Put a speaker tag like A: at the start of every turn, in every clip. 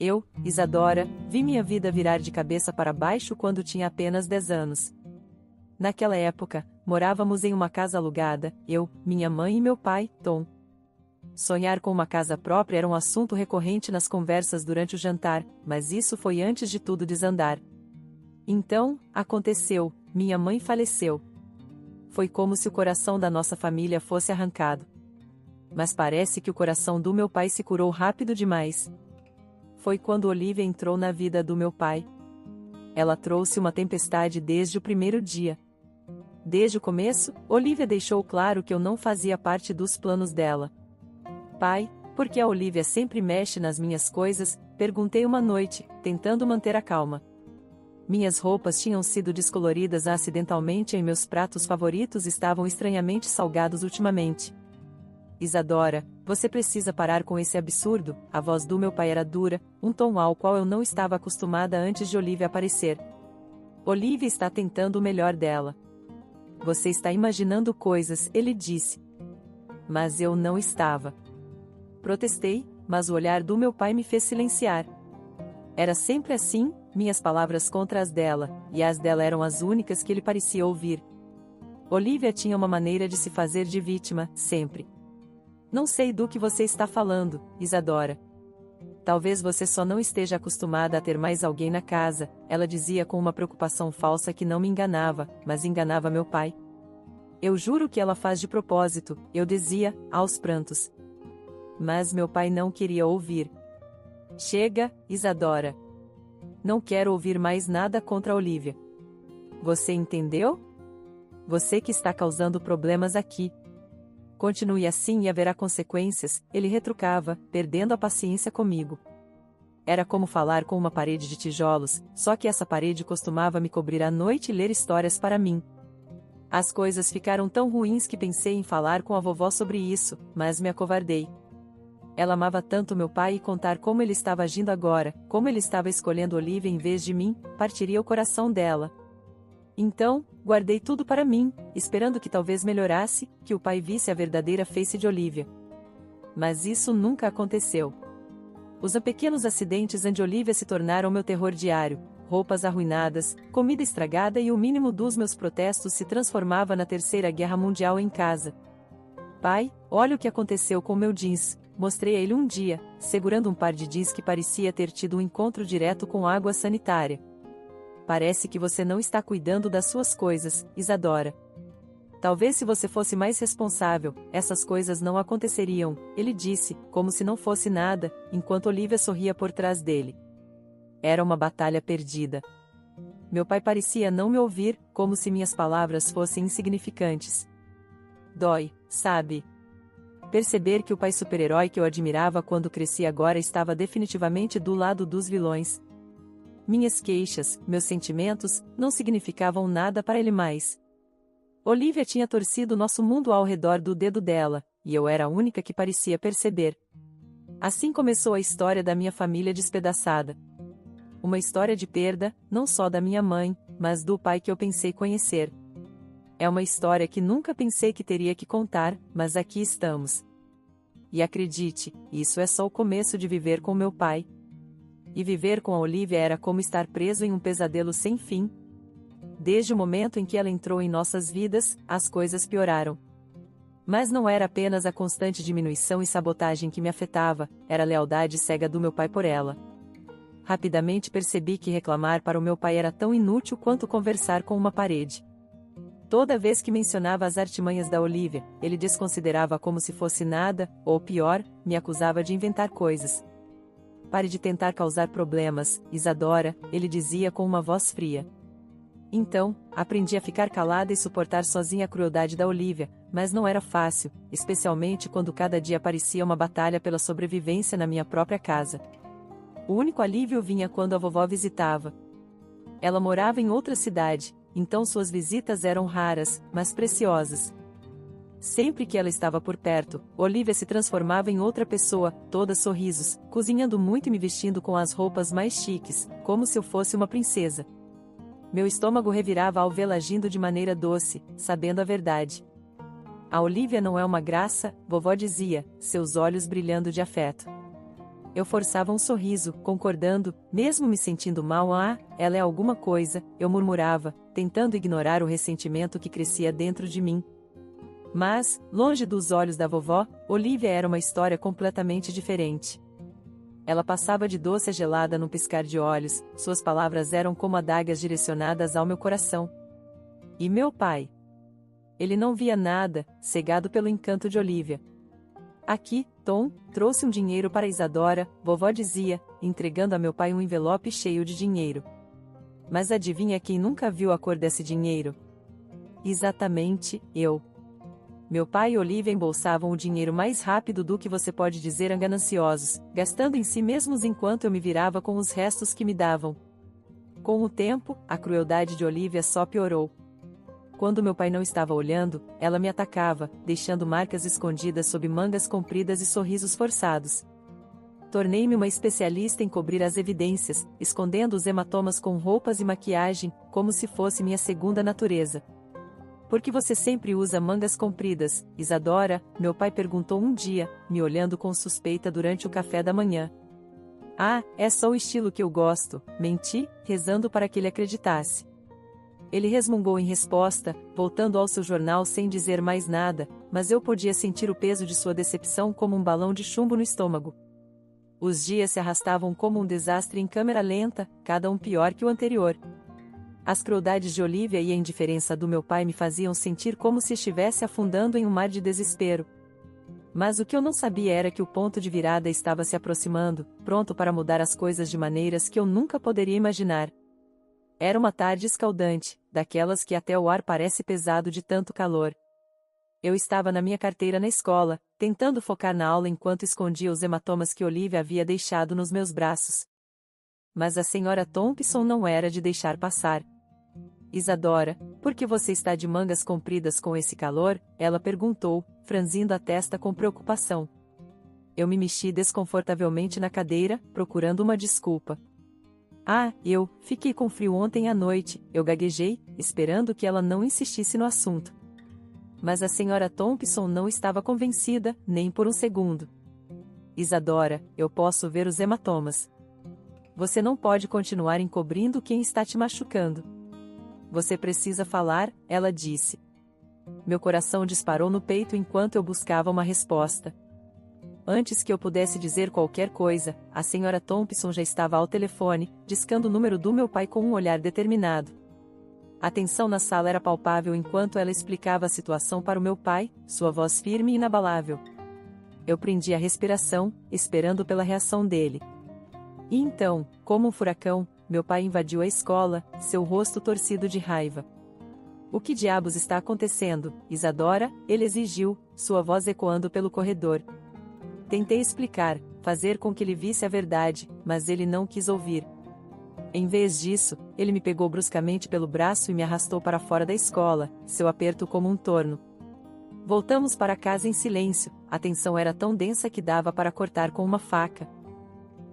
A: Eu, Isadora, vi minha vida virar de cabeça para baixo quando tinha apenas 10 anos. Naquela época, morávamos em uma casa alugada, eu, minha mãe e meu pai, Tom. Sonhar com uma casa própria era um assunto recorrente nas conversas durante o jantar, mas isso foi antes de tudo desandar. Então, aconteceu, minha mãe faleceu. Foi como se o coração da nossa família fosse arrancado. Mas parece que o coração do meu pai se curou rápido demais. Foi quando Olivia entrou na vida do meu pai. Ela trouxe uma tempestade desde o primeiro dia. Desde o começo, Olivia deixou claro que eu não fazia parte dos planos dela. Pai, por que a Olivia sempre mexe nas minhas coisas? Perguntei uma noite, tentando manter a calma. Minhas roupas tinham sido descoloridas acidentalmente e meus pratos favoritos estavam estranhamente salgados ultimamente. Isadora, você precisa parar com esse absurdo. A voz do meu pai era dura, um tom ao qual eu não estava acostumada antes de Olivia aparecer. Olivia está tentando o melhor dela. Você está imaginando coisas, ele disse. Mas eu não estava. Protestei, mas o olhar do meu pai me fez silenciar. Era sempre assim, minhas palavras contra as dela, e as dela eram as únicas que ele parecia ouvir. Olivia tinha uma maneira de se fazer de vítima, sempre. Não sei do que você está falando, Isadora. Talvez você só não esteja acostumada a ter mais alguém na casa, ela dizia com uma preocupação falsa que não me enganava, mas enganava meu pai. Eu juro que ela faz de propósito, eu dizia, aos prantos. Mas meu pai não queria ouvir. Chega, Isadora. Não quero ouvir mais nada contra Olivia. Você entendeu? Você que está causando problemas aqui. Continue assim e haverá consequências, ele retrucava, perdendo a paciência comigo. Era como falar com uma parede de tijolos, só que essa parede costumava me cobrir à noite e ler histórias para mim. As coisas ficaram tão ruins que pensei em falar com a vovó sobre isso, mas me acovardei. Ela amava tanto meu pai e contar como ele estava agindo agora, como ele estava escolhendo Olivia em vez de mim, partiria o coração dela. Então, guardei tudo para mim, esperando que talvez melhorasse, que o pai visse a verdadeira face de Olivia. Mas isso nunca aconteceu. Os pequenos acidentes de Olivia se tornaram meu terror diário, roupas arruinadas, comida estragada e o mínimo dos meus protestos se transformava na Terceira Guerra Mundial em casa. Pai, olha o que aconteceu com meu jeans. Mostrei a ele um dia, segurando um par de jeans que parecia ter tido um encontro direto com água sanitária. Parece que você não está cuidando das suas coisas, Isadora. Talvez se você fosse mais responsável, essas coisas não aconteceriam, ele disse, como se não fosse nada, enquanto Olivia sorria por trás dele. Era uma batalha perdida. Meu pai parecia não me ouvir, como se minhas palavras fossem insignificantes. Dói, sabe? Perceber que o pai super-herói que eu admirava quando cresci agora estava definitivamente do lado dos vilões. Minhas queixas, meus sentimentos, não significavam nada para ele mais. Olivia tinha torcido nosso mundo ao redor do dedo dela, e eu era a única que parecia perceber. Assim começou a história da minha família despedaçada. Uma história de perda, não só da minha mãe, mas do pai que eu pensei conhecer. É uma história que nunca pensei que teria que contar, mas aqui estamos. E acredite, isso é só o começo de viver com meu pai. E viver com a Olivia era como estar preso em um pesadelo sem fim. Desde o momento em que ela entrou em nossas vidas, as coisas pioraram. Mas não era apenas a constante diminuição e sabotagem que me afetava, era a lealdade cega do meu pai por ela. Rapidamente percebi que reclamar para o meu pai era tão inútil quanto conversar com uma parede. Toda vez que mencionava as artimanhas da Olivia, ele desconsiderava como se fosse nada, ou pior, me acusava de inventar coisas. Pare de tentar causar problemas, Isadora, ele dizia com uma voz fria. Então, aprendi a ficar calada e suportar sozinha a crueldade da Olivia, mas não era fácil, especialmente quando cada dia parecia uma batalha pela sobrevivência na minha própria casa. O único alívio vinha quando a vovó visitava. Ela morava em outra cidade, então suas visitas eram raras, mas preciosas. Sempre que ela estava por perto, Olivia se transformava em outra pessoa, toda sorrisos, cozinhando muito e me vestindo com as roupas mais chiques, como se eu fosse uma princesa. Meu estômago revirava ao vê-la agindo de maneira doce, sabendo a verdade. A Olivia não é uma graça, vovó dizia, seus olhos brilhando de afeto. Eu forçava um sorriso, concordando, mesmo me sentindo mal. Ah, ela é alguma coisa, eu murmurava, tentando ignorar o ressentimento que crescia dentro de mim. Mas, longe dos olhos da vovó, Olivia era uma história completamente diferente. Ela passava de doce a gelada num piscar de olhos, suas palavras eram como adagas direcionadas ao meu coração. E meu pai? Ele não via nada, cegado pelo encanto de Olivia. Aqui, Tom, trouxe um dinheiro para Isadora, vovó dizia, entregando a meu pai um envelope cheio de dinheiro. Mas adivinha quem nunca viu a cor desse dinheiro? Exatamente, eu. Meu pai e Olivia embolsavam o dinheiro mais rápido do que você pode dizer gananciosos, gastando em si mesmos enquanto eu me virava com os restos que me davam. Com o tempo, a crueldade de Olivia só piorou. Quando meu pai não estava olhando, ela me atacava, deixando marcas escondidas sob mangas compridas e sorrisos forçados. Tornei-me uma especialista em cobrir as evidências, escondendo os hematomas com roupas e maquiagem, como se fosse minha segunda natureza. Por que você sempre usa mangas compridas, Isadora? Meu pai perguntou um dia, me olhando com suspeita durante o café da manhã. Ah, é só o estilo que eu gosto, menti, rezando para que ele acreditasse. Ele resmungou em resposta, voltando ao seu jornal sem dizer mais nada, mas eu podia sentir o peso de sua decepção como um balão de chumbo no estômago. Os dias se arrastavam como um desastre em câmera lenta, cada um pior que o anterior. As crueldades de Olivia e a indiferença do meu pai me faziam sentir como se estivesse afundando em um mar de desespero. Mas o que eu não sabia era que o ponto de virada estava se aproximando, pronto para mudar as coisas de maneiras que eu nunca poderia imaginar. Era uma tarde escaldante, daquelas que até o ar parece pesado de tanto calor. Eu estava na minha carteira na escola, tentando focar na aula enquanto escondia os hematomas que Olivia havia deixado nos meus braços. Mas a senhora Thompson não era de deixar passar. Isadora, por que você está de mangas compridas com esse calor? Ela perguntou, franzindo a testa com preocupação. Eu me mexi desconfortavelmente na cadeira, procurando uma desculpa. Ah, eu fiquei com frio ontem à noite, eu gaguejei, esperando que ela não insistisse no assunto. Mas a senhora Thompson não estava convencida, nem por um segundo. Isadora, eu posso ver os hematomas. Você não pode continuar encobrindo quem está te machucando. Você precisa falar, ela disse. Meu coração disparou no peito enquanto eu buscava uma resposta. Antes que eu pudesse dizer qualquer coisa, a senhora Thompson já estava ao telefone, discando o número do meu pai com um olhar determinado. A tensão na sala era palpável enquanto ela explicava a situação para o meu pai, sua voz firme e inabalável. Eu prendi a respiração, esperando pela reação dele. E então, como um furacão, meu pai invadiu a escola, seu rosto torcido de raiva. O que diabos está acontecendo, Isadora? Ele exigiu, sua voz ecoando pelo corredor. Tentei explicar, fazer com que ele visse a verdade, mas ele não quis ouvir. Em vez disso, ele me pegou bruscamente pelo braço e me arrastou para fora da escola, seu aperto como um torno. Voltamos para casa em silêncio, a tensão era tão densa que dava para cortar com uma faca.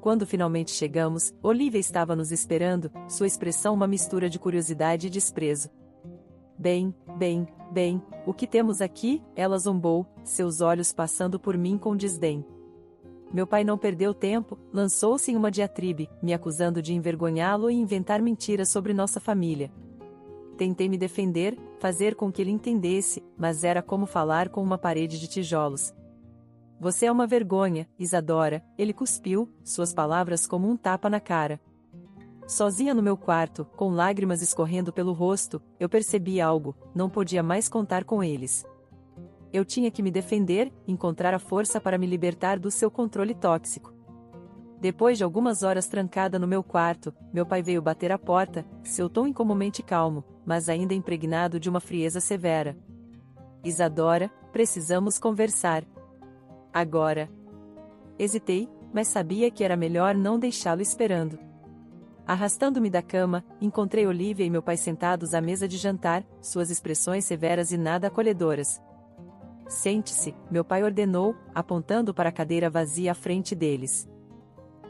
A: Quando finalmente chegamos, Olivia estava nos esperando, sua expressão uma mistura de curiosidade e desprezo. Bem, o que temos aqui? Ela zombou, seus olhos passando por mim com desdém. Meu pai não perdeu tempo, lançou-se em uma diatribe, me acusando de envergonhá-lo e inventar mentiras sobre nossa família. Tentei me defender, fazer com que ele entendesse, mas era como falar com uma parede de tijolos. Você é uma vergonha, Isadora, ele cuspiu, suas palavras como um tapa na cara. Sozinha no meu quarto, com lágrimas escorrendo pelo rosto, eu percebi algo, não podia mais contar com eles. Eu tinha que me defender, encontrar a força para me libertar do seu controle tóxico. Depois de algumas horas trancada no meu quarto, meu pai veio bater à porta, seu tom incomumente calmo, mas ainda impregnado de uma frieza severa. Isadora, precisamos conversar. Agora. Hesitei, mas sabia que era melhor não deixá-lo esperando. Arrastando-me da cama, encontrei Olivia e meu pai sentados à mesa de jantar, suas expressões severas e nada acolhedoras. Sente-se, meu pai ordenou, apontando para a cadeira vazia à frente deles.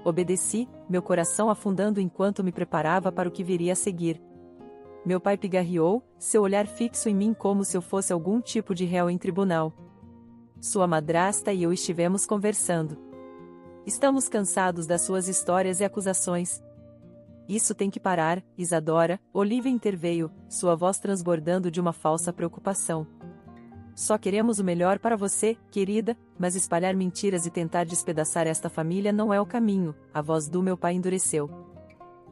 A: Obedeci, meu coração afundando enquanto me preparava para o que viria a seguir. Meu pai pigarreou, seu olhar fixo em mim como se eu fosse algum tipo de réu em tribunal. Sua madrasta e eu estivemos conversando. Estamos cansados das suas histórias e acusações. Isso tem que parar, Isadora, Olivia interveio, sua voz transbordando de uma falsa preocupação. Só queremos o melhor para você, querida, mas espalhar mentiras e tentar despedaçar esta família não é o caminho, a voz do meu pai endureceu.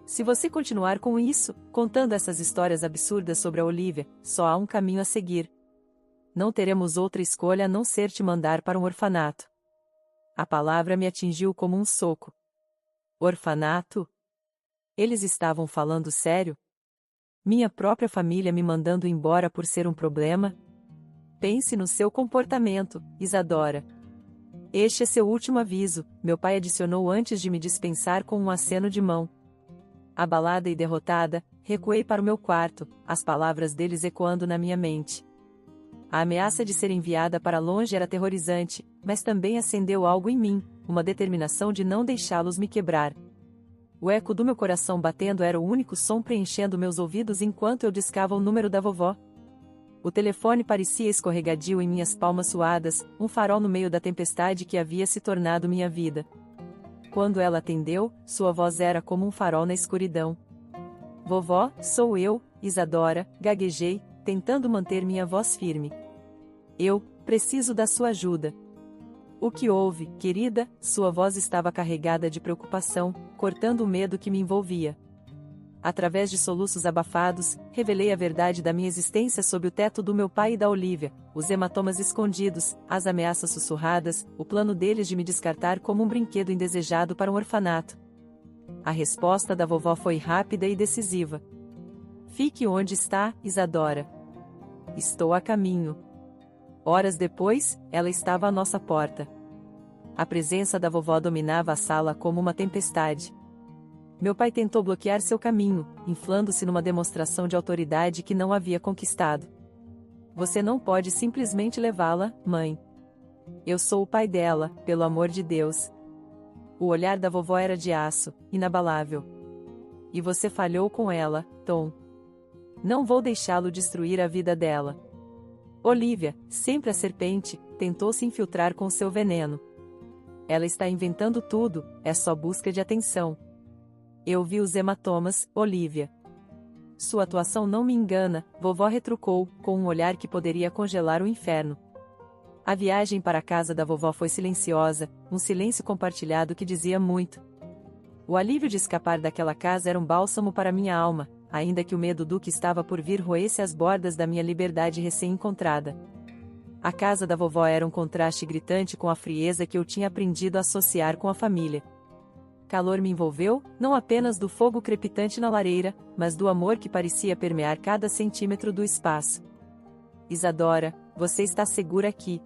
A: Se você continuar com isso, contando essas histórias absurdas sobre a Olivia, só há um caminho a seguir. Não teremos outra escolha a não ser te mandar para um orfanato. A palavra me atingiu como um soco. Orfanato? Eles estavam falando sério? Minha própria família me mandando embora por ser um problema? Pense no seu comportamento, Isadora. Este é seu último aviso, meu pai adicionou antes de me dispensar com um aceno de mão. Abalada e derrotada, recuei para o meu quarto, as palavras deles ecoando na minha mente. A ameaça de ser enviada para longe era aterrorizante, mas também acendeu algo em mim, uma determinação de não deixá-los me quebrar. O eco do meu coração batendo era o único som preenchendo meus ouvidos enquanto eu discava o número da vovó. O telefone parecia escorregadio em minhas palmas suadas, um farol no meio da tempestade que havia se tornado minha vida. Quando ela atendeu, sua voz era como um farol na escuridão. Vovó, sou eu, Isadora, gaguejei, tentando manter minha voz firme. Eu preciso da sua ajuda. O que houve, querida? Sua voz estava carregada de preocupação, cortando o medo que me envolvia. Através de soluços abafados, revelei a verdade da minha existência sob o teto do meu pai e da Olivia, os hematomas escondidos, as ameaças sussurradas, o plano deles de me descartar como um brinquedo indesejado para um orfanato. A resposta da vovó foi rápida e decisiva. Fique onde está, Isadora. Estou a caminho. Horas depois, ela estava à nossa porta. A presença da vovó dominava a sala como uma tempestade. Meu pai tentou bloquear seu caminho, inflando-se numa demonstração de autoridade que não havia conquistado. Você não pode simplesmente levá-la, mãe. Eu sou o pai dela, pelo amor de Deus. O olhar da vovó era de aço, inabalável. E você falhou com ela, Tom. Não vou deixá-lo destruir a vida dela. Olivia, sempre a serpente, tentou se infiltrar com seu veneno. Ela está inventando tudo, é só busca de atenção. Eu vi os hematomas, Olivia. Sua atuação não me engana, vovó retrucou, com um olhar que poderia congelar o inferno. A viagem para a casa da vovó foi silenciosa, um silêncio compartilhado que dizia muito. O alívio de escapar daquela casa era um bálsamo para minha alma, ainda que o medo do que estava por vir roesse as bordas da minha liberdade recém-encontrada. A casa da vovó era um contraste gritante com a frieza que eu tinha aprendido a associar com a família. Calor me envolveu, não apenas do fogo crepitante na lareira, mas do amor que parecia permear cada centímetro do espaço. Isadora, você está segura aqui.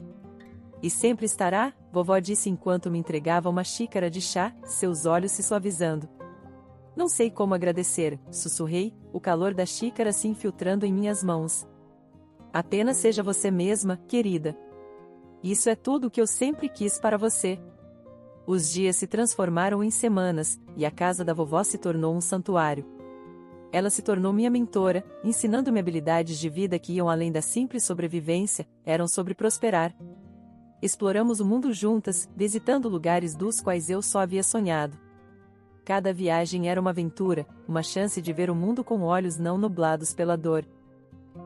A: E sempre estará, vovó disse enquanto me entregava uma xícara de chá, seus olhos se suavizando. Não sei como agradecer, sussurrei, o calor da xícara se infiltrando em minhas mãos. Apenas seja você mesma, querida. Isso é tudo o que eu sempre quis para você. Os dias se transformaram em semanas, e a casa da vovó se tornou um santuário. Ela se tornou minha mentora, ensinando-me habilidades de vida que iam além da simples sobrevivência, eram sobre prosperar. Exploramos o mundo juntas, visitando lugares dos quais eu só havia sonhado. Cada viagem era uma aventura, uma chance de ver o mundo com olhos não nublados pela dor.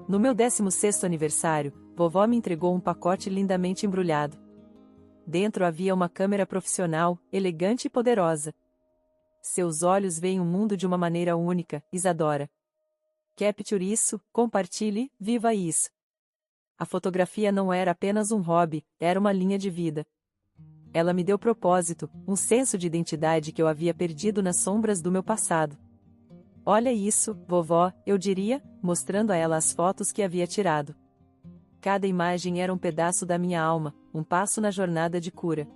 A: No meu 16º aniversário, vovó me entregou um pacote lindamente embrulhado. Dentro havia uma câmera profissional, elegante e poderosa. Seus olhos veem o mundo de uma maneira única, Isadora. Capture isso, compartilhe, viva isso. A fotografia não era apenas um hobby, era uma linha de vida. Ela me deu propósito, um senso de identidade que eu havia perdido nas sombras do meu passado. Olha isso, vovó, eu diria, mostrando a ela as fotos que havia tirado. Cada imagem era um pedaço da minha alma, um passo na jornada de cura.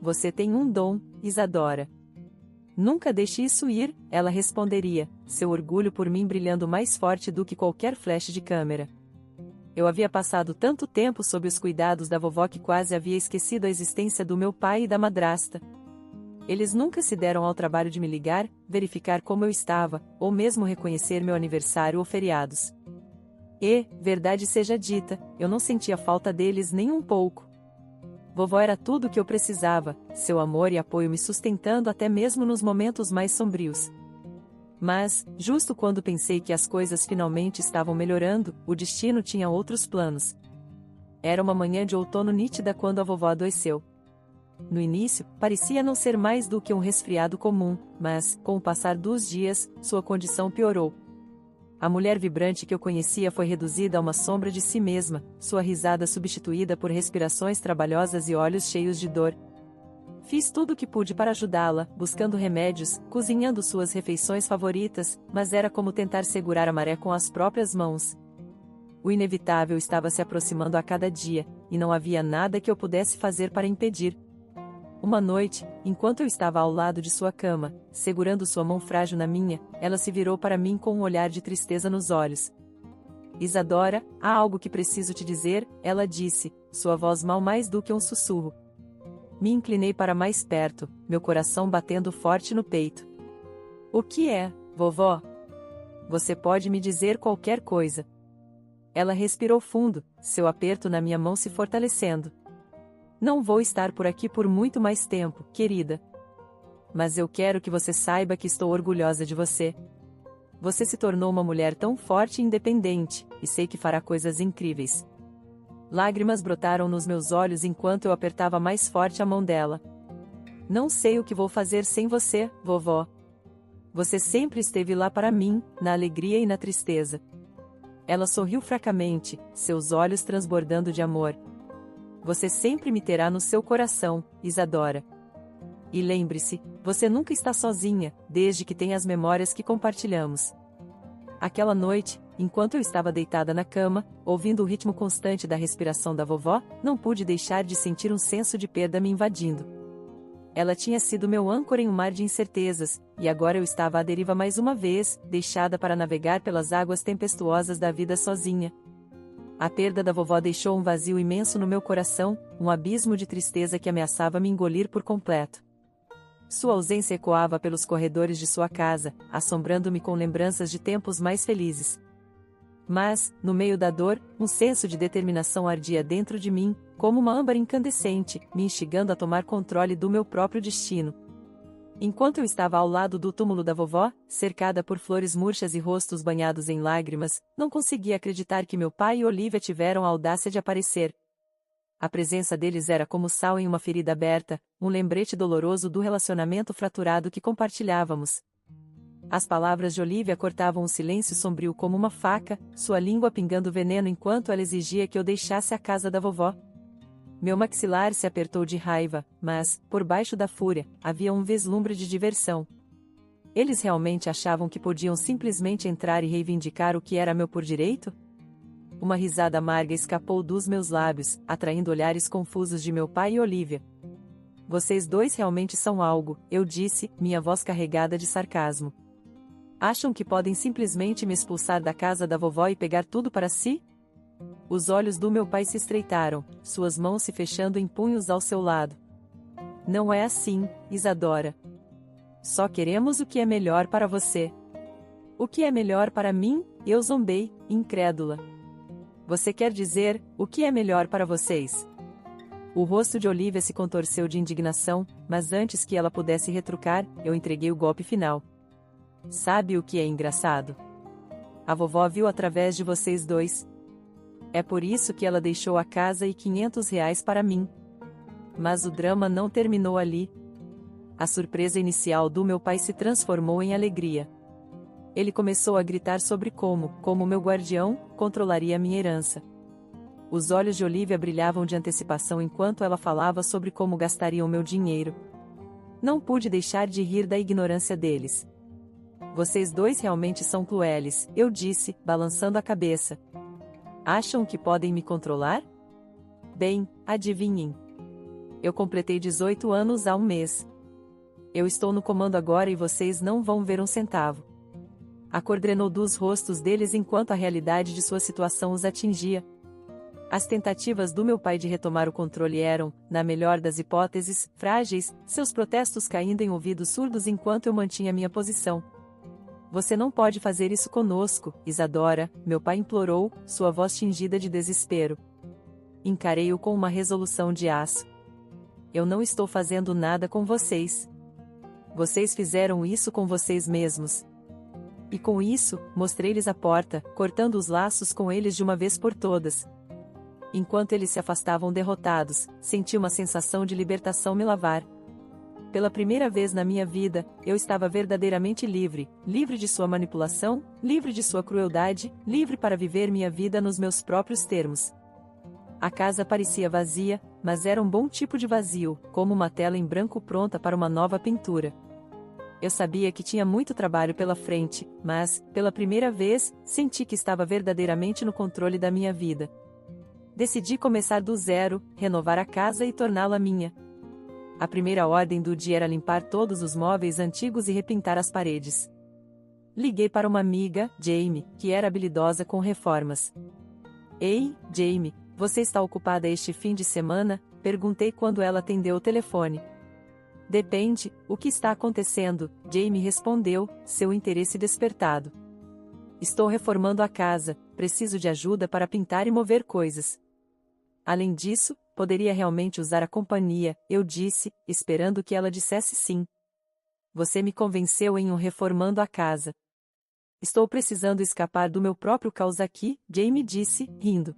A: Você tem um dom, Isadora. Nunca deixe isso ir, ela responderia, seu orgulho por mim brilhando mais forte do que qualquer flash de câmera. Eu havia passado tanto tempo sob os cuidados da vovó que quase havia esquecido a existência do meu pai e da madrasta. Eles nunca se deram ao trabalho de me ligar, verificar como eu estava, ou mesmo reconhecer meu aniversário ou feriados. E, verdade seja dita, eu não sentia falta deles nem um pouco. Vovó era tudo o que eu precisava, seu amor e apoio me sustentando até mesmo nos momentos mais sombrios. Mas, justo quando pensei que as coisas finalmente estavam melhorando, o destino tinha outros planos. Era uma manhã de outono nítida quando a vovó adoeceu. No início, parecia não ser mais do que um resfriado comum, mas, com o passar dos dias, sua condição piorou. A mulher vibrante que eu conhecia foi reduzida a uma sombra de si mesma, sua risada substituída por respirações trabalhosas e olhos cheios de dor. Fiz tudo o que pude para ajudá-la, buscando remédios, cozinhando suas refeições favoritas, mas era como tentar segurar a maré com as próprias mãos. O inevitável estava se aproximando a cada dia, e não havia nada que eu pudesse fazer para impedir. Uma noite, enquanto eu estava ao lado de sua cama, segurando sua mão frágil na minha, ela se virou para mim com um olhar de tristeza nos olhos. Isadora, há algo que preciso te dizer, ela disse, sua voz mal mais do que um sussurro. Me inclinei para mais perto, meu coração batendo forte no peito. O que é, vovó? Você pode me dizer qualquer coisa. Ela respirou fundo, seu aperto na minha mão se fortalecendo. Não vou estar por aqui por muito mais tempo, querida. Mas eu quero que você saiba que estou orgulhosa de você. Você se tornou uma mulher tão forte e independente, e sei que fará coisas incríveis. Lágrimas brotaram nos meus olhos enquanto eu apertava mais forte a mão dela. Não sei o que vou fazer sem você, vovó. Você sempre esteve lá para mim, na alegria e na tristeza. Ela sorriu fracamente, seus olhos transbordando de amor. Você sempre me terá no seu coração, Isadora. E lembre-se, você nunca está sozinha, desde que tem as memórias que compartilhamos. Aquela noite, enquanto eu estava deitada na cama, ouvindo o ritmo constante da respiração da vovó, não pude deixar de sentir um senso de perda me invadindo. Ela tinha sido meu âncora em um mar de incertezas, e agora eu estava à deriva mais uma vez, deixada para navegar pelas águas tempestuosas da vida sozinha. A perda da vovó deixou um vazio imenso no meu coração, um abismo de tristeza que ameaçava me engolir por completo. Sua ausência ecoava pelos corredores de sua casa, assombrando-me com lembranças de tempos mais felizes. Mas, no meio da dor, um senso de determinação ardia dentro de mim, como uma âmbar incandescente, me instigando a tomar controle do meu próprio destino. Enquanto eu estava ao lado do túmulo da vovó, cercada por flores murchas e rostos banhados em lágrimas, não conseguia acreditar que meu pai e Olivia tiveram a audácia de aparecer. A presença deles era como sal em uma ferida aberta, um lembrete doloroso do relacionamento fraturado que compartilhávamos. As palavras de Olivia cortavam o silêncio sombrio como uma faca, sua língua pingando veneno enquanto ela exigia que eu deixasse a casa da vovó. Meu maxilar se apertou de raiva, mas, por baixo da fúria, havia um vislumbre de diversão. Eles realmente achavam que podiam simplesmente entrar e reivindicar o que era meu por direito? Uma risada amarga escapou dos meus lábios, atraindo olhares confusos de meu pai e Olivia. Vocês dois realmente são algo, eu disse, minha voz carregada de sarcasmo. Acham que podem simplesmente me expulsar da casa da vovó e pegar tudo para si? Os olhos do meu pai se estreitaram, suas mãos se fechando em punhos ao seu lado. Não é assim, Isadora. Só queremos o que é melhor para você. O que é melhor para mim? Eu zombei, incrédula. Você quer dizer, o que é melhor para vocês? O rosto de Olivia se contorceu de indignação, mas antes que ela pudesse retrucar, eu entreguei o golpe final. Sabe o que é engraçado? A vovó viu através de vocês dois. É por isso que ela deixou a casa e R$ 500 para mim. Mas o drama não terminou ali. A surpresa inicial do meu pai se transformou em alegria. Ele começou a gritar sobre como meu guardião, controlaria minha herança. Os olhos de Olivia brilhavam de antecipação enquanto ela falava sobre como gastariam meu dinheiro. Não pude deixar de rir da ignorância deles. Vocês dois realmente são cruéis, eu disse, balançando a cabeça. Acham que podem me controlar? Bem, adivinhem. Eu completei 18 anos há um mês. Eu estou no comando agora e vocês não vão ver um centavo. A cor drenou dos rostos deles enquanto a realidade de sua situação os atingia. As tentativas do meu pai de retomar o controle eram, na melhor das hipóteses, frágeis, seus protestos caindo em ouvidos surdos enquanto eu mantinha minha posição. Você não pode fazer isso conosco, Isadora, meu pai implorou, sua voz tingida de desespero. Encarei-o com uma resolução de aço. eu não estou fazendo nada com vocês. Vocês fizeram isso com vocês mesmos. E com isso, mostrei-lhes a porta, cortando os laços com eles de uma vez por todas. Enquanto eles se afastavam derrotados, senti uma sensação de libertação me lavar. Pela primeira vez na minha vida, eu estava verdadeiramente livre, livre de sua manipulação, livre de sua crueldade, livre para viver minha vida nos meus próprios termos. A casa parecia vazia, mas era um bom tipo de vazio, como uma tela em branco pronta para uma nova pintura. Eu sabia que tinha muito trabalho pela frente, mas, pela primeira vez, senti que estava verdadeiramente no controle da minha vida. Decidi começar do zero, renovar a casa e torná-la minha. A primeira ordem do dia era limpar todos os móveis antigos e repintar as paredes. Liguei para uma amiga, Jamie, que era habilidosa com reformas. Ei, Jamie, você está ocupada este fim de semana? Perguntei quando ela atendeu o telefone. Depende, o que está acontecendo? Jamie respondeu, seu interesse despertado. Estou reformando a casa, preciso de ajuda para pintar e mover coisas. Além disso, poderia realmente usar a companhia, eu disse, esperando que ela dissesse sim. Você me convenceu em reformando a casa. Estou precisando escapar do meu próprio caos aqui, Jamie disse, rindo.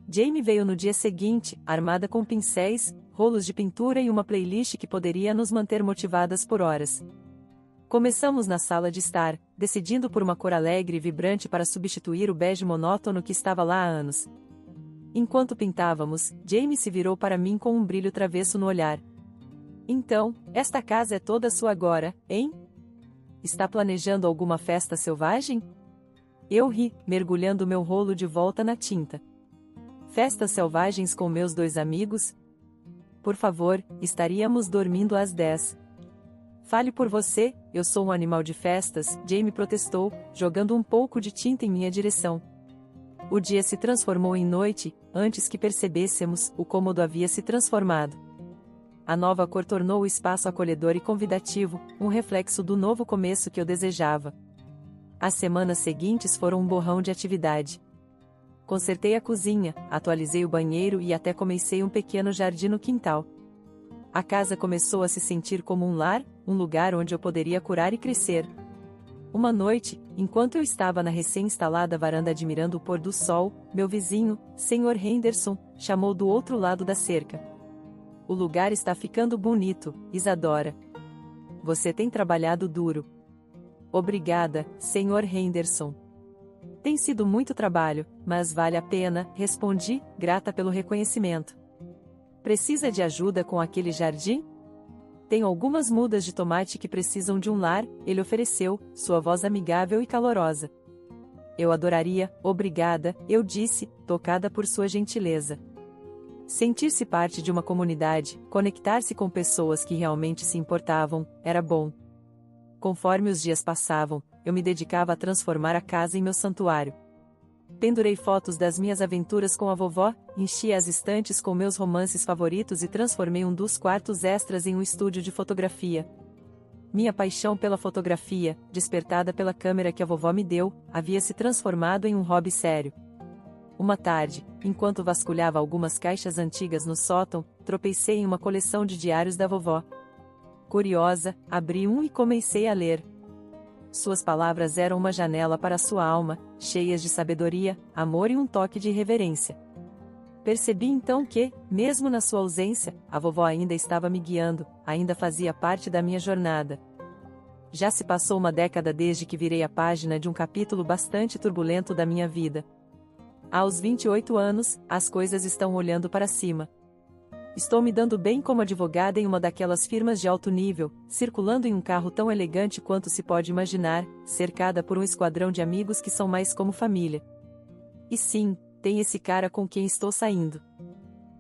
A: Jamie veio no dia seguinte, armada com pincéis, rolos de pintura e uma playlist que poderia nos manter motivadas por horas. Começamos na sala de estar, decidindo por uma cor alegre e vibrante para substituir o bege monótono que estava lá há anos. Enquanto pintávamos, Jamie se virou para mim com um brilho travesso no olhar. Então, esta casa é toda sua agora, hein? Está planejando alguma festa selvagem? Eu ri, mergulhando meu rolo de volta na tinta. Festas selvagens com meus 2 amigos? Por favor, estaríamos dormindo às 10. Fale por você, eu sou um animal de festas, Jamie protestou, jogando um pouco de tinta em minha direção. O dia se transformou em noite, antes que percebêssemos, o cômodo havia se transformado. A nova cor tornou o espaço acolhedor e convidativo, um reflexo do novo começo que eu desejava. As semanas seguintes foram um borrão de atividade. Consertei a cozinha, atualizei o banheiro e até comecei um pequeno jardim no quintal. A casa começou a se sentir como um lar, um lugar onde eu poderia curar e crescer. Uma noite, enquanto eu estava na recém-instalada varanda admirando o pôr do sol, meu vizinho, Sr. Henderson, chamou do outro lado da cerca. O lugar está ficando bonito, Isadora. Você tem trabalhado duro. Obrigada, Sr. Henderson. Tem sido muito trabalho, mas vale a pena, respondi, grata pelo reconhecimento. Precisa de ajuda com aquele jardim? Tenho algumas mudas de tomate que precisam de um lar, ele ofereceu, sua voz amigável e calorosa. Eu adoraria, obrigada, eu disse, tocada por sua gentileza. Sentir-se parte de uma comunidade, conectar-se com pessoas que realmente se importavam, era bom. Conforme os dias passavam, eu me dedicava a transformar a casa em meu santuário. Pendurei fotos das minhas aventuras com a vovó, enchi as estantes com meus romances favoritos e transformei um dos quartos extras em um estúdio de fotografia. Minha paixão pela fotografia, despertada pela câmera que a vovó me deu, havia se transformado em um hobby sério. Uma tarde, enquanto vasculhava algumas caixas antigas no sótão, tropecei em uma coleção de diários da vovó. Curiosa, abri um e comecei a ler. Suas palavras eram uma janela para sua alma, cheias de sabedoria, amor e um toque de irreverência. Percebi então que, mesmo na sua ausência, a vovó ainda estava me guiando, ainda fazia parte da minha jornada. Já se passou uma década desde que virei a página de um capítulo bastante turbulento da minha vida. Aos 28 anos, as coisas estão olhando para cima. Estou me dando bem como advogada em uma daquelas firmas de alto nível, circulando em um carro tão elegante quanto se pode imaginar, cercada por um esquadrão de amigos que são mais como família. E sim, tem esse cara com quem estou saindo.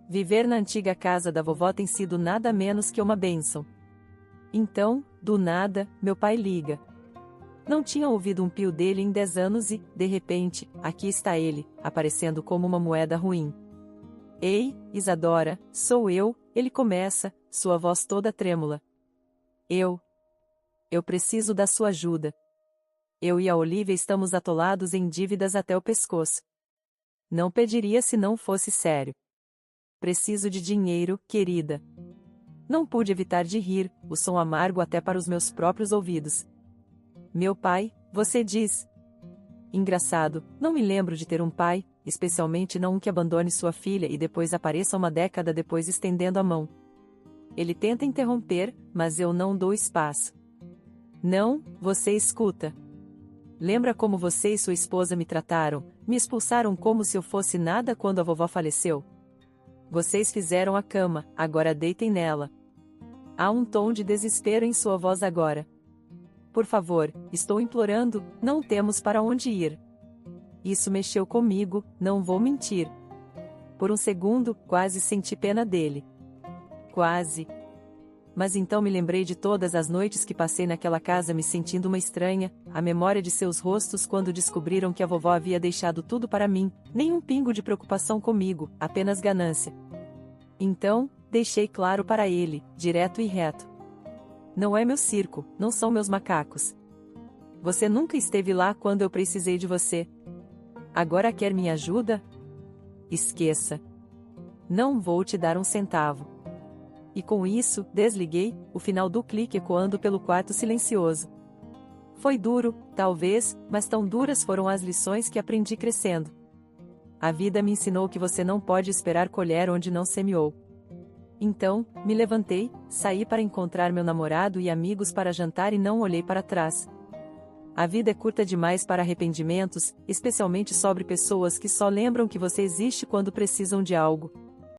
A: Viver na antiga casa da vovó tem sido nada menos que uma bênção. Então, do nada, meu pai liga. Não tinha ouvido um pio dele em 10 anos e, de repente, aqui está ele, aparecendo como uma moeda ruim. Ei, Isadora, sou eu, ele começa, sua voz toda trêmula. Eu preciso da sua ajuda. Eu e a Olivia estamos atolados em dívidas até o pescoço. Não pediria se não fosse sério. Preciso de dinheiro, querida. Não pude evitar de rir, o som amargo até para os meus próprios ouvidos. Meu pai, você diz? Engraçado, não me lembro de ter um pai, especialmente não um que abandone sua filha e depois apareça uma década depois estendendo a mão. Ele tenta interromper, mas eu não dou espaço. Não, você escuta. Lembra como você e sua esposa me trataram, me expulsaram como se eu fosse nada quando a vovó faleceu? Vocês fizeram a cama, agora deitem nela. Há um tom de desespero em sua voz agora. Por favor, estou implorando, não temos para onde ir. Isso mexeu comigo, não vou mentir. Por um segundo, quase senti pena dele. Quase. Mas então me lembrei de todas as noites que passei naquela casa me sentindo uma estranha, a memória de seus rostos quando descobriram que a vovó havia deixado tudo para mim, nem um pingo de preocupação comigo, apenas ganância. Então, deixei claro para ele, direto e reto. Não é meu circo, não são meus macacos. Você nunca esteve lá quando eu precisei de você. Agora quer minha ajuda? Esqueça. Não vou te dar um centavo. E com isso, desliguei, o final do clique ecoando pelo quarto silencioso. Foi duro, talvez, mas tão duras foram as lições que aprendi crescendo. A vida me ensinou que você não pode esperar colher onde não semeou. Então, me levantei, saí para encontrar meu namorado e amigos para jantar e não olhei para trás. A vida é curta demais para arrependimentos, especialmente sobre pessoas que só lembram que você existe quando precisam de algo.